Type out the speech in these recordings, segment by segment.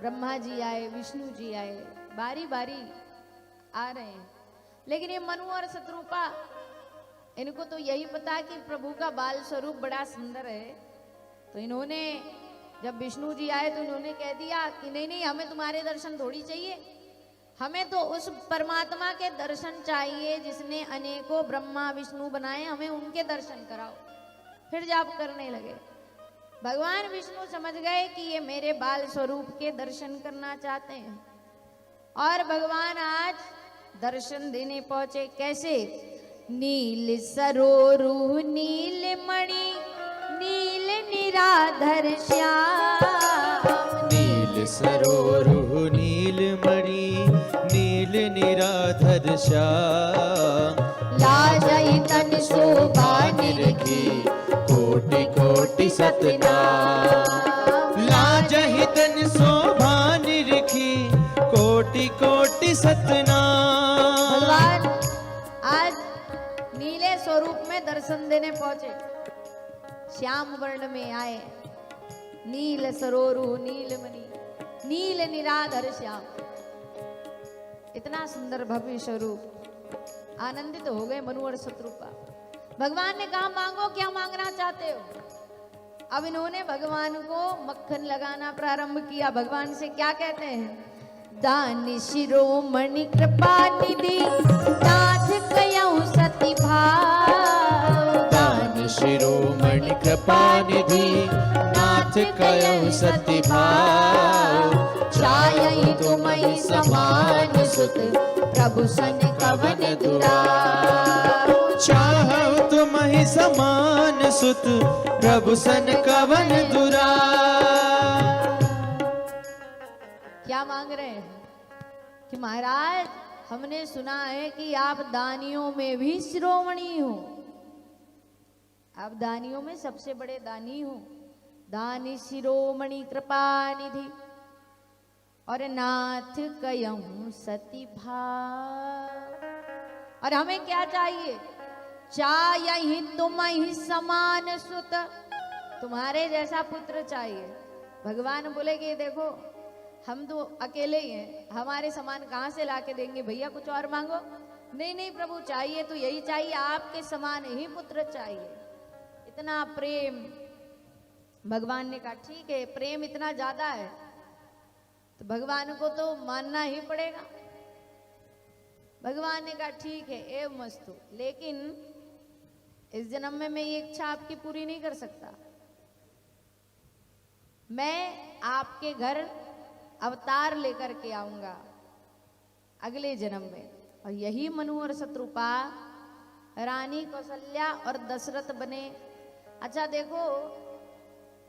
ब्रह्मा जी आए, विष्णु जी आए, बारी बारी आ रहे हैं। लेकिन ये मनु और शत्रुपा, इनको तो यही पता कि प्रभु का बाल स्वरूप बड़ा सुंदर है। तो इन्होंने जब विष्णु जी आए तो इन्होंने कह दिया कि नहीं नहीं, हमें तुम्हारे दर्शन थोड़ी चाहिए, हमें तो उस परमात्मा के दर्शन चाहिए जिसने अनेकों ब्रह्मा विष्णु बनाए, हमें उनके दर्शन कराओ। फिर जाप करने लगे। भगवान विष्णु समझ गए कि ये मेरे बाल स्वरूप के दर्शन करना चाहते हैं और भगवान आज दर्शन देने पहुंचे। कैसे? नील सरोरु नील मणि नील निराधर श्याम, नील सरोरु नील मणि नील निराधर श्याम, लाजहि तन शोभा निरखी कोटि कोटि सतनाम, लाजहि तन शोभा निरखी कोटि कोटि सतनाम। भगवान आज नीले स्वरूप में दर्शन देने पहुंचे, श्याम वर्ण में आए। नील सरोरु नील मणि नील निराधर श्याम, इतना सुंदर भव्य स्वरूप। आनंदित हो गए मनु और शत्रुपा। भगवान ने कहा मांगो, क्या मांगना चाहते हो? अब इन्होंने भगवान को मक्खन लगाना प्रारंभ किया। भगवान से क्या कहते हैं? दान शिरोमणि कृपा निधि नाथ कयऊ सती भाव, दान शिरोमणि कृपा निधि नाथ कयऊ सती भाव, चाहई तुमहि समान सुत प्रभु सन कवन दुराव, चाहऊ तुम्हि समान सुत प्रभु सन कवन दुराव। क्या मांग रहे हैं कि महाराज हमने सुना है कि आप दानियों में भी शिरोमणि हो, आप दानियों में सबसे बड़े दानी हो। दानी शिरोमणि कृपा निधि और नाथ कयऊ सती भाव। और हमें क्या चाहिए? चाहहि तुमहि समान सुत, तुम्हारे जैसा पुत्र चाहिए। भगवान बोले कि देखो हम तो अकेले ही हैं, हमारे समान कहाँ से लाके देंगे भैया, कुछ और मांगो। नहीं नहीं प्रभु, चाहिए तो यही चाहिए, आपके समान ही पुत्र चाहिए। इतना प्रेम। भगवान ने कहा ठीक है, प्रेम इतना ज्यादा है तो भगवान को तो मानना ही पड़ेगा। भगवान ने कहा ठीक है एवं मस्तु, लेकिन इस जन्म में मैं ये इच्छा आपकी पूरी नहीं कर सकता। मैं आपके घर अवतार लेकर के आऊंगा अगले जन्म में। और यही मनु और शत्रुपा रानी कौशल्या और दशरथ बने। अच्छा देखो,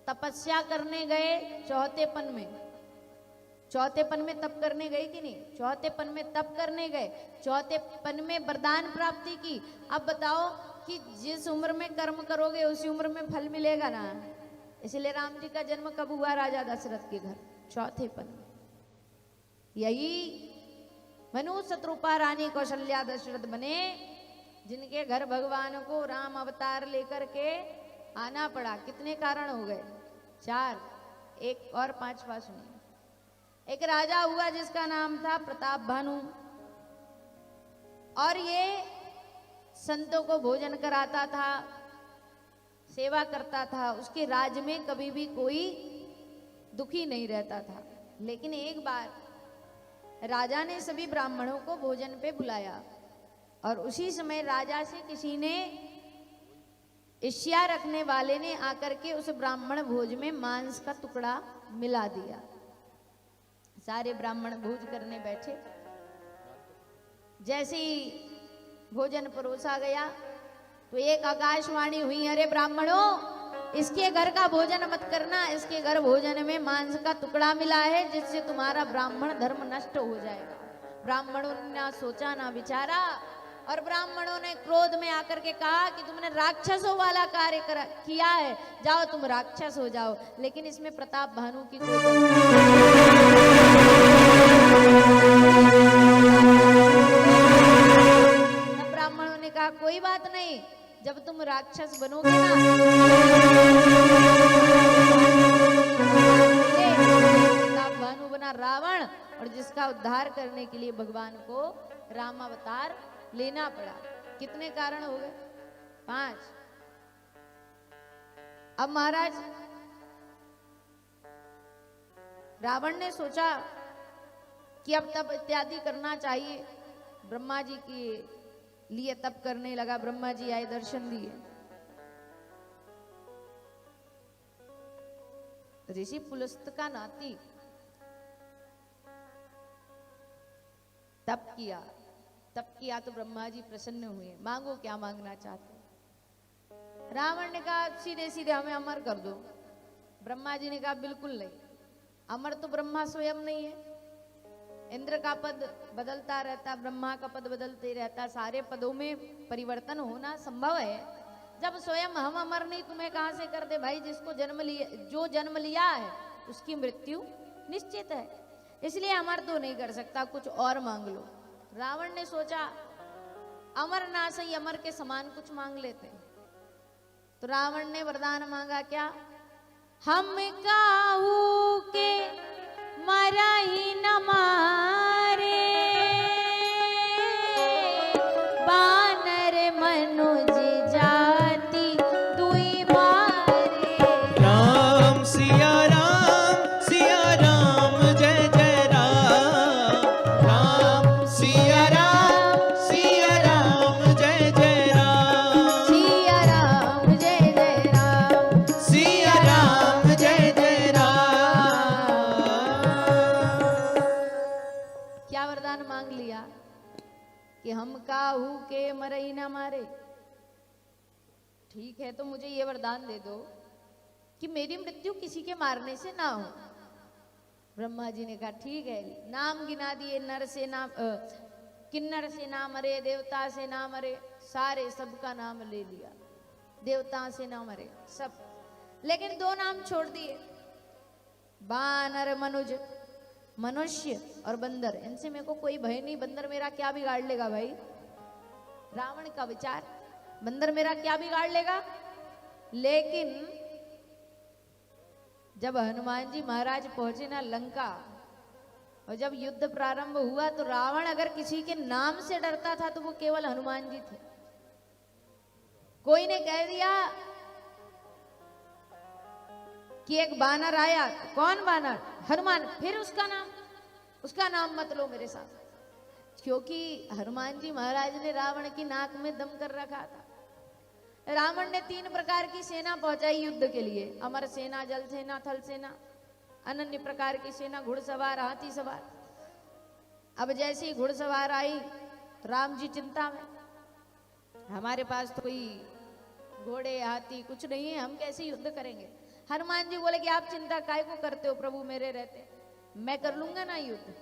तपस्या करने गए चौथेपन में, चौथेपन में तप करने गए कि नहीं? चौथेपन में तप करने गए, चौथेपन में वरदान प्राप्ति की। अब बताओ कि जिस उम्र में कर्म करोगे उसी उम्र में फल मिलेगा ना। इसलिए राम जी का जन्म कब हुआ? राजा दशरथ के घर, चौथेपन में। यही मनु शत्रुपा रानी कौशल्या दशरथ बने, जिनके घर भगवान को राम अवतार लेकर के आना पड़ा। कितने कारण हो गए? 4। एक और 5वां सुनिए। एक राजा हुआ जिसका नाम था प्रताप भानु, और ये संतों को भोजन कराता था, सेवा करता था। उसके राज्य में कभी भी कोई दुखी नहीं रहता था। लेकिन एक बार राजा ने सभी ब्राह्मणों को भोजन पे बुलाया, और उसी समय राजा से किसी ने, ईर्ष्या रखने वाले ने आकर के उस ब्राह्मण भोज में मांस का टुकड़ा मिला दिया। सारे ब्राह्मण भोज करने बैठे। जैसे ही भोजन परोसा गया तो एक आकाशवाणी हुई, अरे ब्राह्मणों, इसके घर का भोजन मत करना, इसके घर भोजन में मांस का टुकड़ा मिला है जिससे तुम्हारा ब्राह्मण धर्म नष्ट हो जाएगा। ब्राह्मणों ने ना सोचा ना विचारा, और ब्राह्मणों ने क्रोध में आकर के कहा कि तुमने राक्षसों वाला कार्य किया है, जाओ तुम राक्षस हो जाओ। लेकिन इसमें प्रताप भानु की कोई ब्राह्मणों ने कहा कोई बात नहीं, जब तुम राक्षस बनोगे ना, प्रताप भानु बना बना रावण, और जिसका उद्धार करने के लिए भगवान को राम अवतार लेना पड़ा। कितने कारण हो गए? 5। अब महाराज रावण ने सोचा कि अब तप इत्यादि करना चाहिए। ब्रह्मा जी के लिए तप करने लगा। ब्रह्मा जी आए, दर्शन दिए। ऋषि पुलस्त का नाती तप किया। तो ब्रह्मा जी प्रसन्न हुए। मांगो, क्या मांगना चाहते हो? रावण ने कहा सीधे सीधे हमें अमर कर दो। ब्रह्मा जी ने कहा बिल्कुल नहीं, अमर तो ब्रह्मा स्वयं नहीं है। इंद्र का पद बदलता रहता, ब्रह्मा का पद बदलते रहता, सारे पदों में परिवर्तन होना संभव है। जब स्वयं हम अमर नहीं, तुम्हें कहां से कर दे भाई? जिसको जन्म लिया, जो जन्म लिया है उसकी मृत्यु निश्चित है, इसलिए अमर तो नहीं कर सकता, कुछ और मांग लो। रावण ने सोचा अमर ना सही, अमर के समान कुछ मांग लेते हैं। तो रावण ने वरदान मांगा, क्या? हम काहू के मरा ही न मारे, बानर मनुज जाति दुई मारे। राम सिया राम जय जय राम। राम सिया राम जय जय राम। सिया राम जय जय राम। सिया राम जय जय राम। क्या वरदान मांग लिया कि हम काहू के मरई न मारे? ठीक है, तो मुझे ये वरदान दे दो कि मेरी मृत्यु किसी के मारने से ना हो। ब्रह्मा जी ने कहा ठीक है। नाम गिना दिए, नर से ना किन्नर से ना मरे, देवता से ना मरे, सारे सबका नाम ले लिया। देवता से ना मरे सब, लेकिन 2 नाम छोड़ दिए, बानर मनुज, मनुष्य और बंदर। इनसे मेरे को कोई भय नहीं, बंदर मेरा क्या बिगाड़ लेगा भाई? रावण का विचार, बंदर मेरा क्या बिगाड़ लेगा? लेकिन जब हनुमान जी महाराज पहुंचे ना लंका, और जब युद्ध प्रारंभ हुआ, तो रावण अगर किसी के नाम से डरता था तो वो केवल हनुमान जी थे। कोई ने कह दिया कि एक बानर आया, कौन बानर? हनुमान। फिर उसका नाम मत लो मेरे साथ, क्योंकि हनुमान जी महाराज ने रावण की नाक में दम कर रखा था। रावण ने 3 प्रकार की सेना पहुंचाई युद्ध के लिए, अमर सेना, जल सेना, थल सेना, अनन्य प्रकार की सेना, घुड़सवार, हाथी सवार। अब जैसे ही घुड़सवार आई, राम जी चिंता में, हमारे पास तो कोई घोड़े हाथी कुछ नहीं है, हम कैसे युद्ध करेंगे? हनुमान जी बोले कि आप चिंता काहे को करते हो, प्रभु मेरे रहते मैं कर लूंगा ना युद्ध।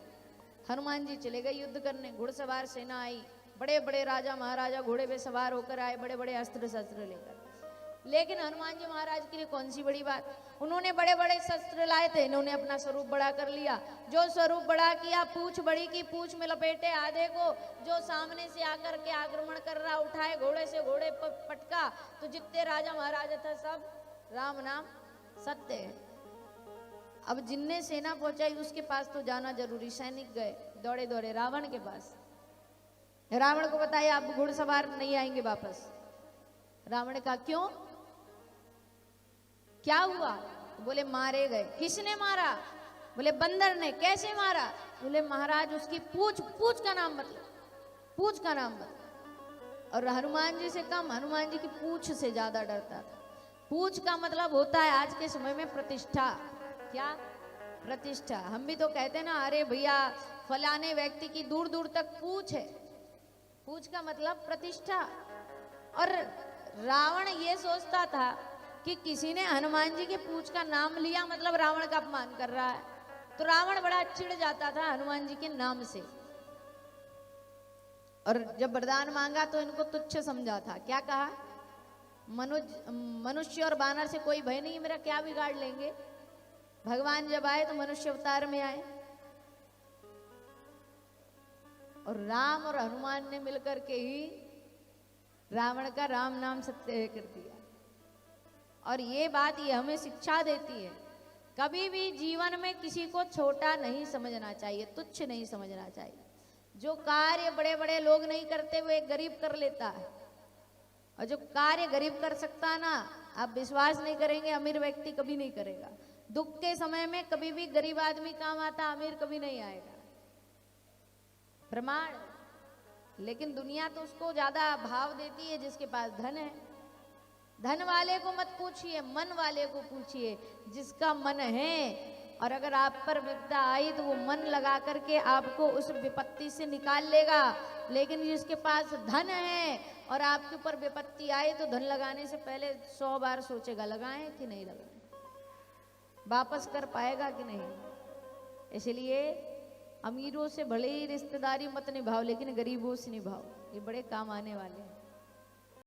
हनुमान जी चले गए युद्ध करने। घुड़सवार सेना आई, बड़े बड़े राजा महाराजा घोड़े पे सवार होकर आए, बड़े बड़े अस्त्र शस्त्र लेकर। लेकिन हनुमान जी महाराज के लिए कौन सी बड़ी बात, उन्होंने बड़े बड़े शस्त्र लाए थे, इन्होंने अपना स्वरूप बड़ा कर लिया। जो स्वरूप बड़ा किया, पूछ बड़ी की, पूछ में लपेटे आधे को, जो सामने से आकर के आक्रमण कर रहा, उठाए घोड़े से घोड़े पटका, तो जितने राजा महाराजा था सब राम नाम सत्य है। अब जिनने सेना पहुंचाई उसके पास तो जाना जरूरी। सैनिक गए दौड़े दौड़े रावण के पास। रावण को बताया अब घुड़सवार नहीं आएंगे वापस। रावण ने कहा क्यों, क्या हुआ? बोले मारे गए। किसने मारा? बोले बंदर ने। कैसे मारा? बोले महाराज उसकी पूछ का नाम बता, पूछ का नाम बता। और हनुमान जी से कम, हनुमान जी की पूछ से ज्यादा डरता था। पूछ का मतलब होता है आज के समय में प्रतिष्ठा। क्या? प्रतिष्ठा। हम भी तो कहते हैं ना, अरे भैया फलाने व्यक्ति की दूर दूर तक पूछ है। पूछ का मतलब प्रतिष्ठा। और रावण ये सोचता था कि किसी ने हनुमान जी के पूछ का नाम लिया मतलब रावण का अपमान कर रहा है, तो रावण बड़ा चिढ़ जाता था हनुमान जी के नाम से। और जब वरदान मांगा तो इनको तुच्छ समझा था। क्या कहा? मनुष्य और बानर से कोई भय नहीं, मेरा क्या बिगाड़ लेंगे? भगवान जब आए तो मनुष्य अवतार में आए। और राम और हनुमान ने मिलकर के ही रावण का राम नाम सत्य कर दिया। और ये बात ये हमें शिक्षा देती है कभी भी जीवन में किसी को छोटा नहीं समझना चाहिए, तुच्छ नहीं समझना चाहिए। जो कार्य बड़े बड़े लोग नहीं करते वो एक गरीब कर लेता है, और जो कार्य गरीब कर सकता है ना, आप विश्वास नहीं करेंगे, अमीर व्यक्ति कभी नहीं करेगा। दुख के समय में कभी भी गरीब आदमी काम आता, अमीर कभी नहीं आएगा, प्रमाण। लेकिन दुनिया तो उसको ज्यादा भाव देती है जिसके पास धन है। धन वाले को मत पूछिए, मन वाले को पूछिए, जिसका मन है। और अगर आप पर विपदा आई तो वो मन लगा करके आपको उस विपत्ति से निकाल लेगा। लेकिन जिसके पास धन है और आपके ऊपर विपत्ति आए तो धन लगाने से पहले 100 बार सोचेगा, लगाएं कि नहीं लगाएं, वापस कर पाएगा कि नहीं। इसलिए अमीरों से भले ही रिश्तेदारी मत निभाओ, लेकिन गरीबों से निभाओ, ये बड़े काम आने वाले हैं।